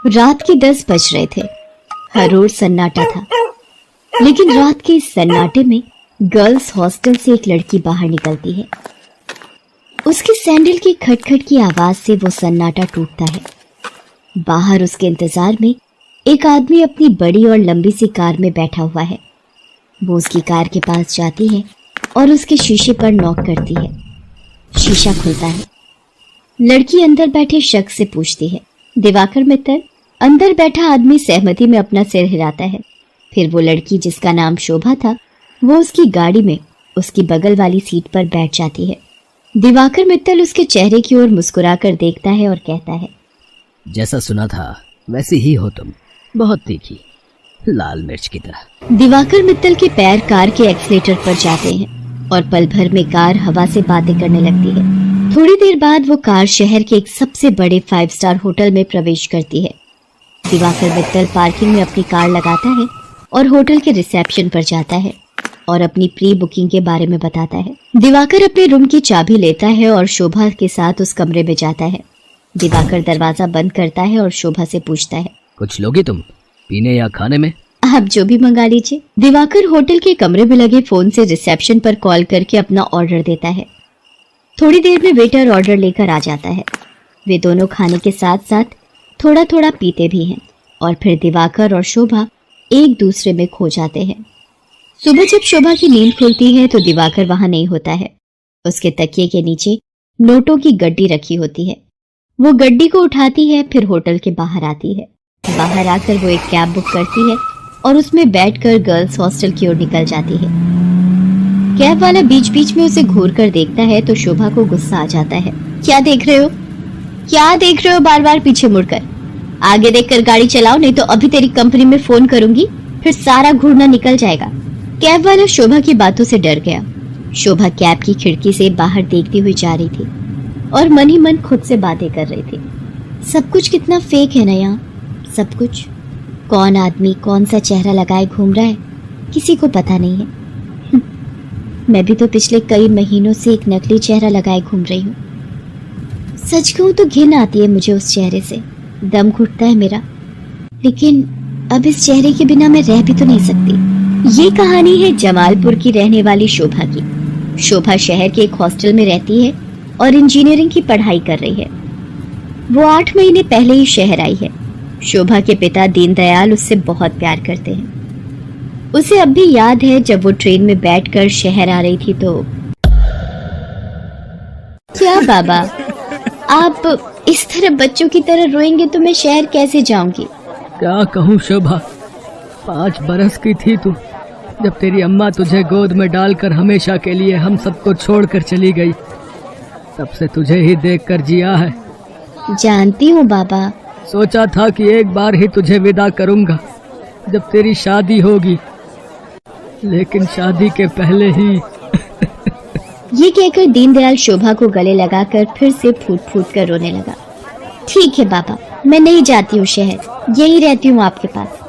रात के 10 बज रहे थे। हर ओर सन्नाटा था, लेकिन रात के इस सन्नाटे में गर्ल्स हॉस्टल से एक लड़की बाहर निकलती है। उसकी सैंडल की खटखट की आवाज से वो सन्नाटा टूटता है। बाहर उसके इंतजार में एक आदमी अपनी बड़ी और लंबी सी कार में बैठा हुआ है। वो उसकी कार के पास जाती है और उसके शीशे पर नॉक करती है। शीशा खुलता है। लड़की अंदर बैठे शख्स से पूछती है, दिवाकर मित्तल? अंदर बैठा आदमी सहमति में अपना सिर हिलाता है। फिर वो लड़की, जिसका नाम शोभा था, वो उसकी गाड़ी में उसकी बगल वाली सीट पर बैठ जाती है। दिवाकर मित्तल उसके चेहरे की ओर मुस्कुराकर देखता है और कहता है, जैसा सुना था वैसे ही हो तुम, बहुत तीखी, लाल मिर्च की तरह। दिवाकर मित्तल के पैर कार के एक्सीलेटर पर जाते हैं और पल भर में कार हवा से बातें करने लगती है। थोड़ी देर बाद वो कार शहर के एक सबसे बड़े 5 स्टार होटल में प्रवेश करती है। दिवाकर मित्तल पार्किंग में अपनी कार लगाता है और होटल के रिसेप्शन पर जाता है और अपनी प्री बुकिंग के बारे में बताता है। दिवाकर अपने रूम की चाबी लेता है और शोभा के साथ उस कमरे में जाता है। दिवाकर दरवाजा बंद करता है और शोभा से पूछता है, कुछ लोगे तुम, पीने या खाने में? आप जो भी मंगा लीजिए। दिवाकर होटल के कमरे में लगे फोन से रिसेप्शन पर कॉल करके अपना ऑर्डर देता है। थोड़ी देर में वेटर ऑर्डर लेकर आ जाता है। वे दोनों खाने के साथ साथ थोड़ा थोड़ा पीते भी हैं और फिर दिवाकर और शोभा एक दूसरे में खो जाते हैं। सुबह जब शोभा की नींद खुलती है तो दिवाकर वहां नहीं होता है। उसके तकिए के नीचे नोटों की गड्डी रखी होती है। वो गड्डी को उठाती है, फिर होटल के बाहर आती है। बाहर आकर वो एक कैब बुक करती है और उसमें बैठकर गर्ल्स हॉस्टल की ओर निकल जाती है। कैब वाला बीच बीच में उसे घूर कर देखता है तो शोभा को गुस्सा आ जाता है। क्या देख रहे हो? क्या देख रहे हो बार बार पीछे मुड़कर? आगे देखकर गाड़ी चलाओ, नहीं तो अभी तेरी कंपनी में फोन करूंगी, फिर सारा घूरना निकल जाएगा। कैब वाला शोभा की बातों से डर गया। शोभा कैब की खिड़की से बाहर देखती हुई जा रही थी और मन ही मन खुद से बातें कर रही थी। सब कुछ कितना फेक है ना यहाँ, सब कुछ। कौन आदमी कौन सा चेहरा लगाए घूम रहा है, किसी को पता नहीं है। मैं भी तो पिछले कई महीनों से एक नकली चेहरा लगाए घूम रही हूँ। सच कहूँ तो घिन आती है मुझे उस चेहरे से, दम घुटता है मेरा। लेकिन अब इस चेहरे के बिना मैं रह भी तो नहीं सकती। ये कहानी है जमालपुर की रहने वाली शोभा की। शोभा शहर के एक हॉस्टल में रहती है और इंजीनियरिंग की पढ़ाई कर रही है। वो 8 महीने पहले ही शहर आई है। शोभा के पिता दीनदयाल उससे बहुत प्यार करते हैं। उसे अब भी याद है जब वो ट्रेन में बैठकर शहर आ रही थी तो। क्या बाबा, आप इस तरह बच्चों की तरह रोएंगे तो मैं शहर कैसे जाऊंगी? क्या कहूँ शोभा, 5 बरस की थी तू जब तेरी अम्मा तुझे गोद में डालकर हमेशा के लिए हम सबको छोड़कर चली गई। तब से तुझे ही देखकर जिया है। जानती हूँ बाबा। सोचा था कि एक बार ही तुझे विदा करूंगा जब तेरी शादी होगी, लेकिन शादी के पहले ही। ये कहकर दीनदयाल शोभा को गले लगाकर फिर से फूट फूट कर रोने लगा। ठीक है बाबा, मैं नहीं जाती हूँ शहर, यही रहती हूँ आपके पास।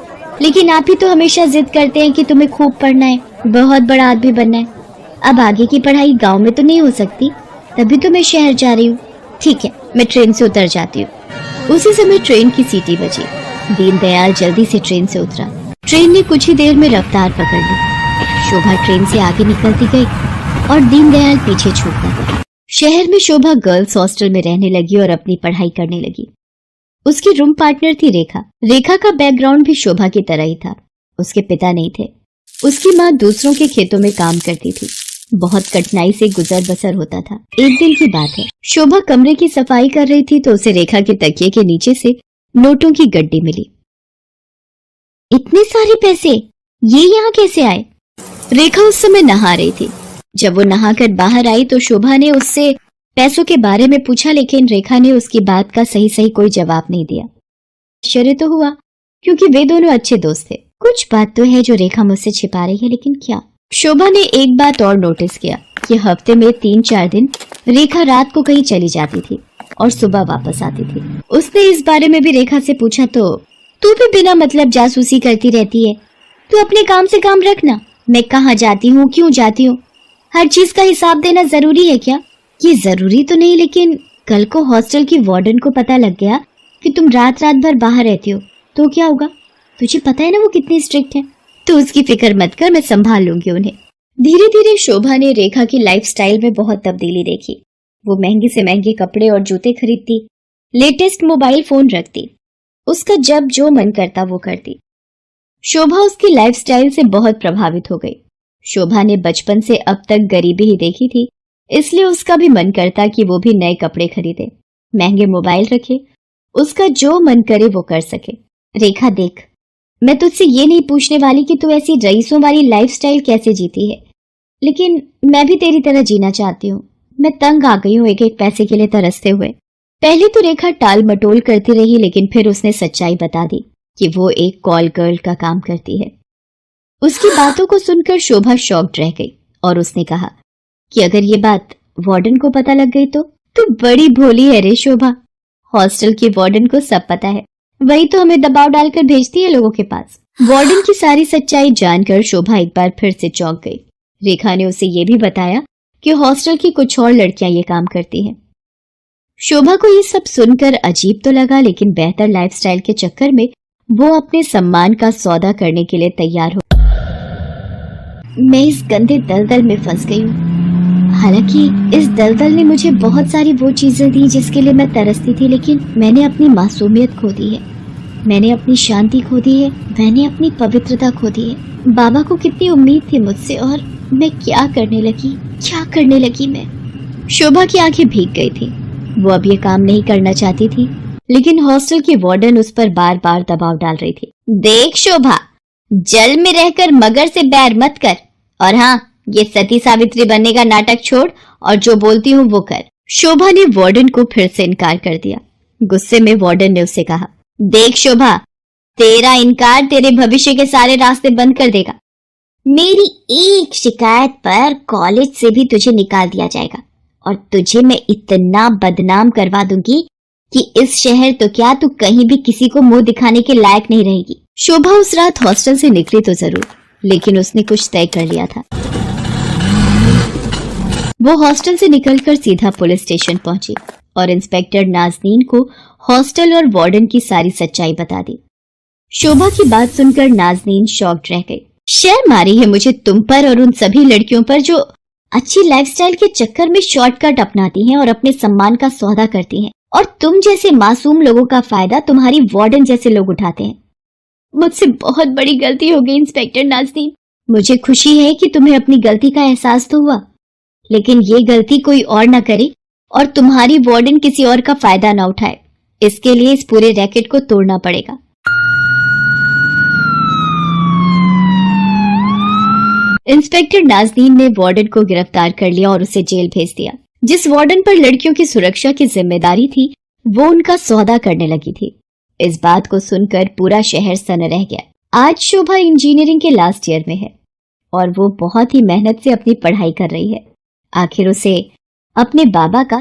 लेकिन आप ही तो हमेशा जिद करते हैं कि तुम्हें खूब पढ़ना है, बहुत बड़ा आदमी बनना है। अब आगे की पढ़ाई गांव में तो नहीं हो सकती, तभी तो मैं शहर जा रही हूँ। ठीक है, मैं ट्रेन से उतर जाती हूँ। उसी समय ट्रेन की सीटी बजी। दीनदयाल जल्दी से ट्रेन से उतरा। ट्रेन ने कुछ ही देर में रफ्तार पकड़ ली। शोभा ट्रेन से आगे निकलती गई और दीनदयाल पीछे छूटता गया। शहर में शोभा गर्ल्स हॉस्टल में रहने लगी और अपनी पढ़ाई करने लगी। उसकी रूम पार्टनर थी रेखा। रेखा का बैकग्राउंड भी शोभा की तरह ही था। उसके पिता नहीं थे। उसकी माँ दूसरों के खेतों में काम करती थी। बहुत कठिनाई से गुजर बसर होता था। एक दिन की बात है, शोभा कमरे की सफाई कर रही थी तो उसे रेखा के तकिए के नीचे से नोटों की गड्डी मिली। इतने सारे पैसे, ये यहाँ कैसे आए? रेखा उस समय नहा रही थी। जब वो नहाकर बाहर आई तो शोभा ने उससे पैसों के बारे में पूछा, लेकिन रेखा ने उसकी बात का सही सही कोई जवाब नहीं दिया। आश्चर्य तो हुआ क्योंकि वे दोनों अच्छे दोस्त थे। कुछ बात तो है जो रेखा मुझसे छिपा रही है, लेकिन क्या? शोभा ने एक बात और नोटिस किया कि हफ्ते में 3-4 दिन रेखा रात को कहीं चली जाती थी और सुबह वापस आती थी। उसने इस बारे में भी रेखा से पूछा तो तू भी बिना मतलब जासूसी करती रहती है, तू अपने काम से काम रखना। मैं कहाँ जाती हूँ, क्यों जाती हूँ, हर चीज का हिसाब देना जरूरी है क्या? ये जरूरी तो नहीं, लेकिन कल को हॉस्टल की वार्डन को पता लग गया कि तुम रात रात भर बाहर रहती हो तो क्या होगा? तुझे पता है ना वो कितनी स्ट्रिक्ट है। तो उसकी फिक्र मत कर, मैं संभाल लूंगी उन्हें। धीरे धीरे शोभा ने रेखा की लाइफस्टाइल में बहुत तब्दीली देखी। वो महंगे से महंगे कपड़े और जूते खरीदती, लेटेस्ट मोबाइल फोन रखती, उसका जब जो मन करता वो करती। शोभा उसकी लाइफस्टाइल से बहुत प्रभावित हो गई। शोभा ने बचपन से अब तक गरीबी ही देखी थी, इसलिए उसका भी मन करता कि वो भी नए कपड़े खरीदे, महंगे मोबाइल रखे, उसका जो मन करे वो कर सके। रेखा देख, मैं तुझसे ये नहीं पूछने वाली कि तू ऐसी रईसों वाली लाइफस्टाइल कैसे जीती है, लेकिन मैं भी तेरी तरह जीना चाहती हूँ। मैं तंग आ गई हूँ एक एक पैसे के लिए तरसते हुए। पहले तो रेखा टाल मटोल करती रही, लेकिन फिर उसने सच्चाई बता दी कि वो एक कॉल गर्ल का काम करती है। उसकी बातों को सुनकर शोभा शॉक्ड रह गई और उसने कहा कि अगर ये बात वार्डन को पता लग गई तो बड़ी भोली है रे शोभा। हॉस्टल की वार्डन को सब पता है, वही तो हमें दबाव डालकर भेजती है लोगों के पास। वार्डन की सारी सच्चाई जानकर शोभा एक बार फिर से चौंक गई। रेखा ने उसे ये भी बताया कि हॉस्टल की कुछ और लड़कियां ये काम करती हैं। शोभा को ये सब सुनकर अजीब तो लगा, लेकिन बेहतर लाइफस्टाइल के चक्कर में वो अपने सम्मान का सौदा करने के लिए तैयार हो। मैं इस गंदे दलदल में फंस गई हूँ। हालांकि इस दलदल ने मुझे बहुत सारी वो चीजें दी जिसके लिए मैं तरसती थी, लेकिन मैंने अपनी मासूमियत खो दी है, मैंने अपनी शांति खो दी है, मैंने अपनी पवित्रता खो दी है। बाबा को कितनी उम्मीद थी मुझसे, और मैं क्या करने लगी मैं। शोभा की आंखें भीग गई थी। वो अब ये काम नहीं करना चाहती थी, लेकिन हॉस्टल की वार्डन उस पर बार बार दबाव डाल रही थी। देख शोभा, जल में रहकर मगर से बैर मत कर, और हाँ, ये सती सावित्री बनने का नाटक छोड़ और जो बोलती हूँ वो कर। शोभा ने वार्डन को फिर से इनकार कर दिया। गुस्से में वार्डन ने उससे कहा, देख शोभा, तेरा इनकार तेरे भविष्य के सारे रास्ते बंद कर देगा। मेरी एक शिकायत पर कॉलेज से भी तुझे निकाल दिया जाएगा, और तुझे मैं इतना बदनाम करवा दूंगी कि इस शहर तो क्या, तू कहीं भी किसी को मुंह दिखाने के लायक नहीं रहेगी। शोभा उस रात हॉस्टल से निकली तो जरूर, लेकिन उसने कुछ तय कर लिया था। वो हॉस्टल से निकलकर सीधा पुलिस स्टेशन पहुंची और इंस्पेक्टर नाज़नीन को हॉस्टल और वार्डन की सारी सच्चाई बता दी। शोभा की बात सुनकर नाज़नीन शॉक्ड रह गई। शर्म आ रही है मुझे तुम पर और उन सभी लड़कियों पर जो अच्छी लाइफस्टाइल के चक्कर में शॉर्टकट अपनाती हैं और अपने सम्मान का सौदा करती हैं, और तुम जैसे मासूम लोगों का फायदा तुम्हारी वार्डन जैसे लोग उठाते हैं। मुझसे बहुत बड़ी गलती हो गई इंस्पेक्टर नाज़नीन। मुझे खुशी है कि तुम्हें अपनी गलती का एहसास तो हुआ, लेकिन ये गलती कोई और ना करे और तुम्हारी वार्डन किसी और का फायदा ना उठाए। इसके लिए इस पूरे रैकेट को तोड़ना पड़ेगा। इंस्पेक्टर नाज़नीन ने वार्डन को गिरफ्तार कर लिया और उसे जेल भेज दिया। जिस वार्डन पर लड़कियों की सुरक्षा की जिम्मेदारी थी, वो उनका सौदा करने लगी थी। इस बात को सुनकर पूरा शहर सन्न रह गया। आज शोभा इंजीनियरिंग के लास्ट ईयर में है और वो बहुत ही मेहनत से अपनी पढ़ाई कर रही है। आखिर उसे अपने बाबा का